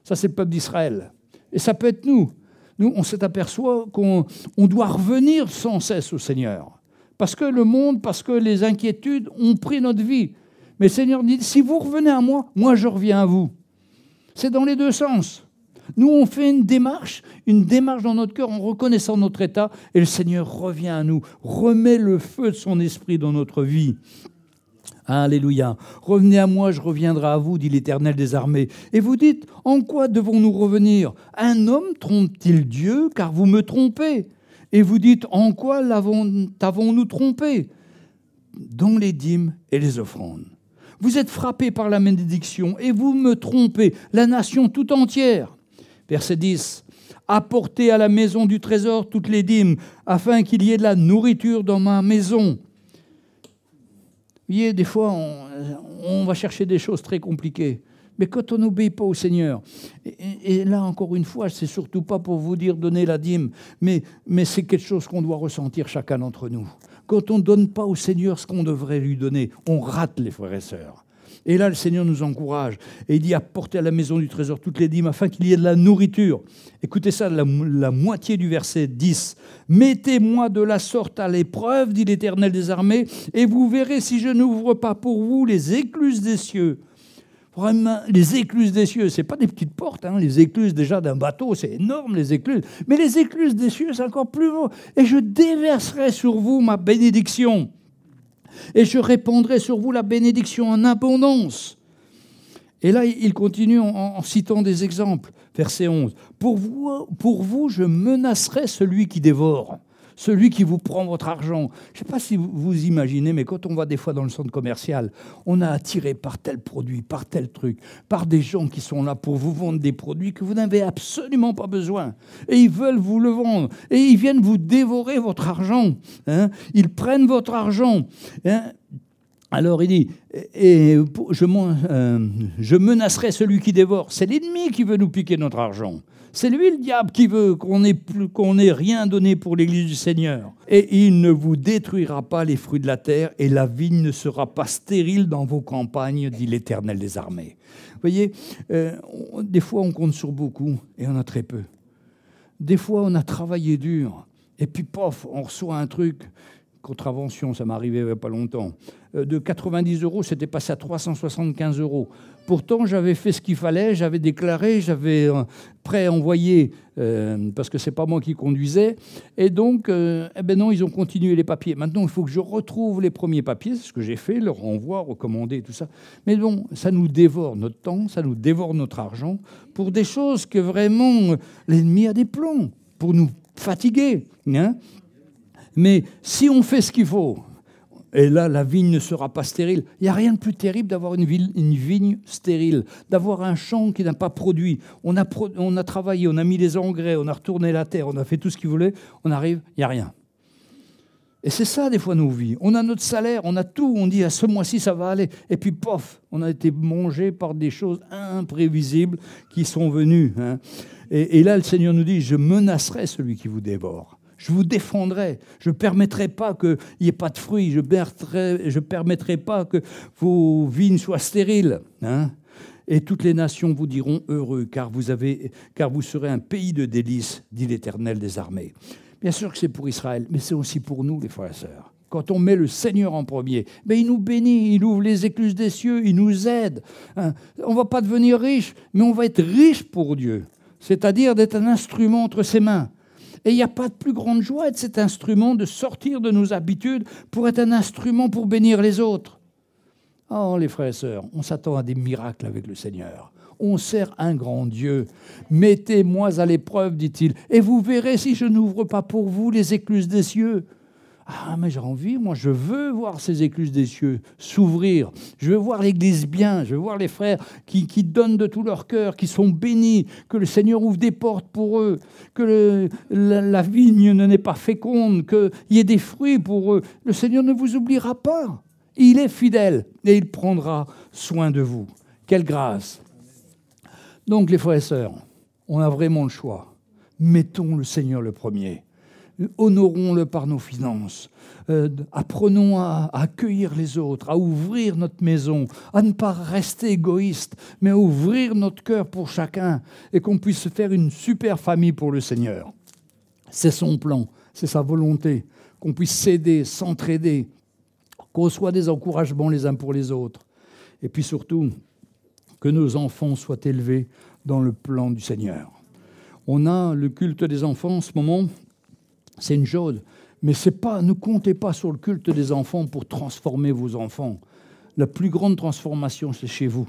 Ça, c'est le peuple d'Israël. Et ça peut être nous. Nous, on s'aperçoit qu'on doit revenir sans cesse au Seigneur. Parce que le monde, parce que les inquiétudes ont pris notre vie. Mais le Seigneur dit, si vous revenez à moi, moi je reviens à vous. C'est dans les deux sens. Nous, on fait une démarche dans notre cœur en reconnaissant notre état, et le Seigneur revient à nous, remet le feu de son esprit dans notre vie. Alléluia. Revenez à moi, je reviendrai à vous, dit l'Éternel des armées. Et vous dites, en quoi devons-nous revenir? Un homme trompe-t-il Dieu, car vous me trompez? Et vous dites, en quoi t'avons-nous trompé? Dans les dîmes et les offrandes. Vous êtes frappés par la malédiction et vous me trompez, la nation tout entière. Verset 10. Apportez à la maison du trésor toutes les dîmes, afin qu'il y ait de la nourriture dans ma maison. Vous voyez, des fois, on va chercher des choses très compliquées. Mais quand on n'obéit pas au Seigneur, et là, encore une fois, c'est surtout pas pour vous dire donner la dîme, mais c'est quelque chose qu'on doit ressentir chacun d'entre nous. Quand on ne donne pas au Seigneur ce qu'on devrait lui donner, on rate, les frères et sœurs. Et là, le Seigneur nous encourage. Et il dit, apportez à la maison du trésor toutes les dîmes afin qu'il y ait de la nourriture. Écoutez ça, la moitié du verset 10. Mettez-moi de la sorte à l'épreuve, dit l'Éternel des armées, et vous verrez si je n'ouvre pas pour vous les écluses des cieux. Vraiment, les écluses des cieux, ce n'est pas des petites portes. Hein. Les écluses déjà d'un bateau, c'est énorme, les écluses. Mais les écluses des cieux, c'est encore plus haut. Et je déverserai sur vous ma bénédiction. Et je répandrai sur vous la bénédiction en abondance. Et là, il continue en citant des exemples. Verset 11. Pour vous, je menacerai celui qui dévore, celui qui vous prend votre argent. Je ne sais pas si vous imaginez, mais quand on va des fois dans le centre commercial, on est attiré par tel produit, par tel truc, par des gens qui sont là pour vous vendre des produits que vous n'avez absolument pas besoin. Et ils veulent vous le vendre. Et ils viennent vous dévorer votre argent. Hein. Ils prennent votre argent. Hein. Alors il dit, je menacerai celui qui dévore. C'est l'ennemi qui veut nous piquer notre argent. C'est lui le diable qui veut qu'on n'ait rien donné pour l'Église du Seigneur. Et il ne vous détruira pas les fruits de la terre et la vigne ne sera pas stérile dans vos campagnes, dit l'Éternel des armées. Vous voyez, des fois on compte sur beaucoup et on a très peu. Des fois on a travaillé dur et puis pof, on reçoit un truc. Contravention, ça m'est arrivé il n'y a pas longtemps, de 90 €, c'était passé à 375 €. Pourtant, j'avais fait ce qu'il fallait, j'avais déclaré, j'avais pré-envoyé, parce que ce n'est pas moi qui conduisais. Et donc, eh ben non, ils ont continué les papiers. Maintenant, il faut que je retrouve les premiers papiers, c'est ce que j'ai fait, le renvoi, recommander, tout ça. Mais bon, ça nous dévore notre temps, ça nous dévore notre argent, pour des choses que vraiment l'ennemi a des plombs, pour nous fatiguer, hein. Mais si on fait ce qu'il faut, et là, la vigne ne sera pas stérile. Il n'y a rien de plus terrible d'avoir une vigne stérile, d'avoir un champ qui n'a pas produit. On a travaillé, on a mis les engrais, on a retourné la terre, on a fait tout ce qu'il voulait, on arrive, il n'y a rien. Et c'est ça, des fois, nos vies. On a notre salaire, on a tout, on dit, à ce mois-ci, ça va aller. Et puis, pof, on a été mangé par des choses imprévisibles qui sont venues, hein. Et là, le Seigneur nous dit, je menacerai celui qui vous dévore. Je vous défendrai. Je ne permettrai pas qu'il n'y ait pas de fruits. Je ne permettrai pas que vos vignes soient stériles, hein. Et toutes les nations vous diront heureux, car vous serez un pays de délices, dit l'Éternel des armées. Bien sûr que c'est pour Israël, mais c'est aussi pour nous, les frères et sœurs. Quand on met le Seigneur en premier, ben il nous bénit, il ouvre les écluses des cieux, il nous aide, hein. On ne va pas devenir riche, mais on va être riche pour Dieu. C'est-à-dire d'être un instrument entre ses mains. Et il n'y a pas de plus grande joie de cet instrument, de sortir de nos habitudes pour être un instrument pour bénir les autres. Oh, les frères et sœurs, on s'attend à des miracles avec le Seigneur. On sert un grand Dieu. Mettez-moi à l'épreuve, dit-il, et vous verrez si je n'ouvre pas pour vous les écluses des cieux. Ah, mais j'ai envie, moi, je veux voir ces écluses des cieux s'ouvrir. Je veux voir l'Église bien, je veux voir les frères qui donnent de tout leur cœur, qui sont bénis, que le Seigneur ouvre des portes pour eux, que la vigne ne n'est pas féconde, qu'il y ait des fruits pour eux. Le Seigneur ne vous oubliera pas. Il est fidèle et il prendra soin de vous. Quelle grâce! Donc, les frères et sœurs, on a vraiment le choix. Mettons le Seigneur le premier. Honorons-le par nos finances. Apprenons à accueillir les autres, à ouvrir notre maison, à ne pas rester égoïste, mais à ouvrir notre cœur pour chacun et qu'on puisse faire une super famille pour le Seigneur. C'est son plan, c'est sa volonté, qu'on puisse s'aider, s'entraider, qu'on soit des encouragements les uns pour les autres. Et puis surtout, que nos enfants soient élevés dans le plan du Seigneur. On a le culte des enfants en ce moment. C'est une chose, mais ne comptez pas sur le culte des enfants pour transformer vos enfants. La plus grande transformation, c'est chez vous.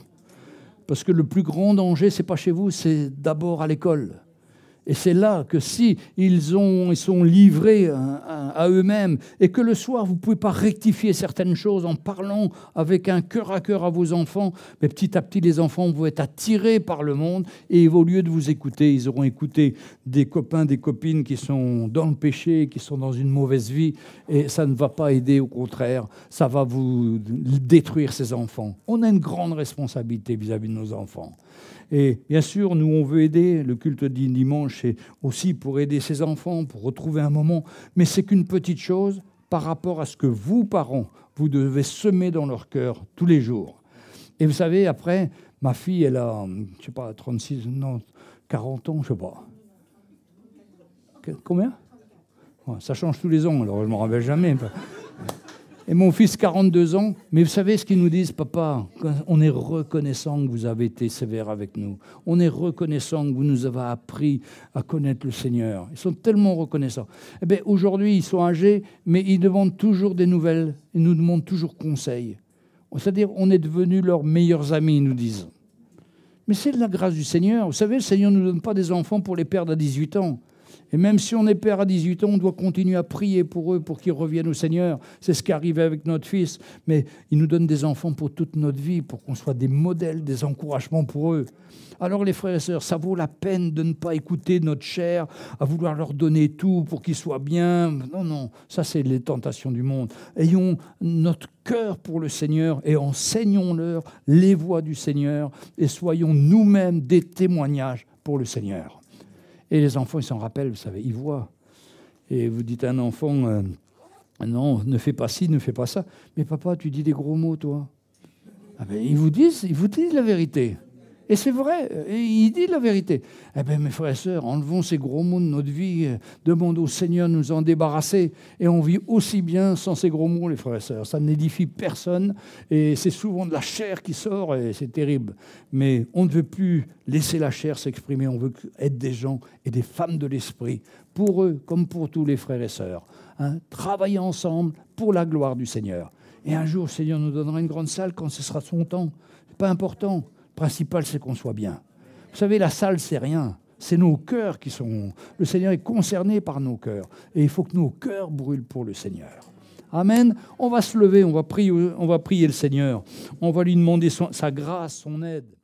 Parce que le plus grand danger, ce n'est pas chez vous, c'est d'abord à l'école. Et c'est là que si ils sont livrés à eux-mêmes et que le soir, vous ne pouvez pas rectifier certaines choses en parlant avec un cœur à cœur à vos enfants, mais petit à petit, les enfants vont être attirés par le monde et au lieu de vous écouter, ils auront écouté des copains, des copines qui sont dans le péché, qui sont dans une mauvaise vie et ça ne va pas aider, au contraire, ça va vous détruire ces enfants. On a une grande responsabilité vis-à-vis de nos enfants. Et bien sûr, nous, on veut aider. Le culte du dimanche, c'est aussi pour aider ses enfants, pour retrouver un moment. Mais c'est qu'une petite chose par rapport à ce que vous, parents, vous devez semer dans leur cœur tous les jours. Et vous savez, après, ma fille, elle a, je ne sais pas, 36, non, 40 ans, je ne sais pas. Combien ? Ça change tous les ans, alors je ne me rappelle jamais. Et mon fils, 42 ans, mais vous savez ce qu'ils nous disent, papa, on est reconnaissant que vous avez été sévère avec nous. On est reconnaissant que vous nous avez appris à connaître le Seigneur. Ils sont tellement reconnaissants. Eh bien, aujourd'hui, ils sont âgés, mais ils demandent toujours des nouvelles. Ils nous demandent toujours conseil. C'est-à-dire, on est devenus leurs meilleurs amis, ils nous disent. Mais c'est de la grâce du Seigneur. Vous savez, le Seigneur ne nous donne pas des enfants pour les perdre à 18 ans. Et même si on est père à 18 ans, on doit continuer à prier pour eux, pour qu'ils reviennent au Seigneur. C'est ce qui arrivait avec notre fils. Mais il nous donne des enfants pour toute notre vie, pour qu'on soit des modèles, des encouragements pour eux. Alors les frères et sœurs, ça vaut la peine de ne pas écouter notre chair, à vouloir leur donner tout pour qu'ils soient bien. Non, non, ça c'est les tentations du monde. Ayons notre cœur pour le Seigneur et enseignons-leur les voies du Seigneur et soyons nous-mêmes des témoignages pour le Seigneur. Et les enfants, ils s'en rappellent, vous savez, ils voient. Et vous dites à un enfant, non, ne fais pas ci, ne fais pas ça. Mais papa, tu dis des gros mots, toi. Ah ben, ils vous disent la vérité. Et c'est vrai, et il dit la vérité. Eh bien, mes frères et sœurs, enlevons ces gros mots de notre vie, demandons au Seigneur de nous en débarrasser, et on vit aussi bien sans ces gros mots, les frères et sœurs. Ça n'édifie personne, et c'est souvent de la chair qui sort, et c'est terrible. Mais on ne veut plus laisser la chair s'exprimer, on veut être des gens et des femmes de l'esprit, pour eux comme pour tous les frères et sœurs. Hein, travailler ensemble pour la gloire du Seigneur. Et un jour, le Seigneur nous donnera une grande salle quand ce sera son temps. C'est pas important. Le principal, c'est qu'on soit bien. Vous savez, la salle, c'est rien. C'est nos cœurs qui sont... Le Seigneur est concerné par nos cœurs. Et il faut que nos cœurs brûlent pour le Seigneur. Amen. On va se lever, on va prier le Seigneur. On va lui demander sa grâce, son aide.